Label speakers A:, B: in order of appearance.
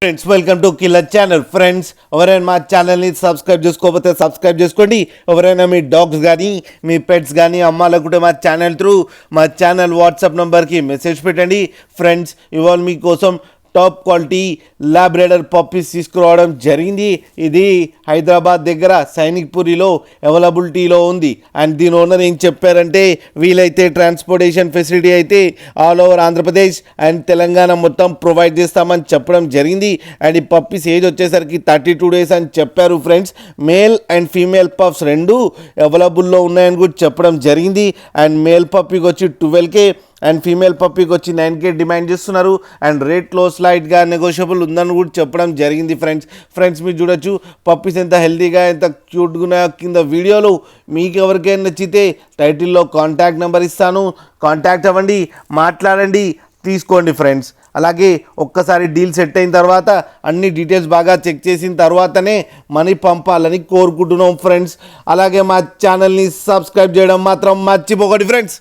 A: Friends welcome to killer channel. Friends ఎవరైనా మా ఛానల్ని సబ్స్క్రైబ్ చేసుకోకపోతే సబ్స్క్రైబ్ చేసుకోండి. ఎవరైనా మీ డాగ్స్ కానీ మీ పెట్స్ కానీ అమ్మాలనుకుంటే మా ఛానల్ త్రూ మా ఛానల్ వాట్సాప్ నెంబర్కి మెసేజ్ పెట్టండి. ఫ్రెండ్స్ ఇవాళ మీకోసం టాప్ క్వాలిటీ లాబ్రేడర్ పప్పీస్ తీసుకురావడం జరిగింది. ఇది హైదరాబాద్ దగ్గర సైనిక్పురిలో అవైలబిలిటీలో ఉంది. అండ్ దీని ఓనర్ ఏం చెప్పారంటే వీలైతే ట్రాన్స్పోర్టేషన్ ఫెసిలిటీ అయితే all over Andhra Pradesh and Telangana మొత్తం ప్రొవైడ్ చేస్తామని చెప్పడం జరిగింది. అండ్ ఈ పప్పీస్ ఏజ్ వచ్చేసరికి 32 days అని చెప్పారు. Friends male and female pups రెండు అవైలబుల్లో ఉన్నాయని కూడా చెప్పడం జరిగింది. అండ్ మేల్ పప్పీకి వచ్చి 12K అండ్ ఫీమేల్ పప్పీకి వచ్చి 9K డిమాండ్ చేస్తున్నారు. అండ్ రేట్లో స్లైట్గా నెగోషియబుల్ ఉందని కూడా చెప్పడం జరిగింది. ఫ్రెండ్స్ మీరు చూడొచ్చు పప్పీస్ ఎంత హెల్తీగా ఎంత క్యూట్గా ఉన్నాయో. కింద వీడియోలు మీకు ఎవరికైనా నచ్చితే టైటిల్లో కాంటాక్ట్ నెంబర్ ఇస్తాను, కాంటాక్ట్ అవ్వండి, మాట్లాడండి, తీసుకోండి. ఫ్రెండ్స్ అలాగే ఒక్కసారి డీల్ సెట్ అయిన తర్వాత అన్ని డీటెయిల్స్ బాగా చెక్ చేసిన తర్వాతనే మనీ పంపాలని కోరుకుంటున్నాం. ఫ్రెండ్స్ అలాగే మా ఛానల్ని సబ్స్క్రైబ్ చేయడం మాత్రం మర్చిపోకండి. ఫ్రెండ్స్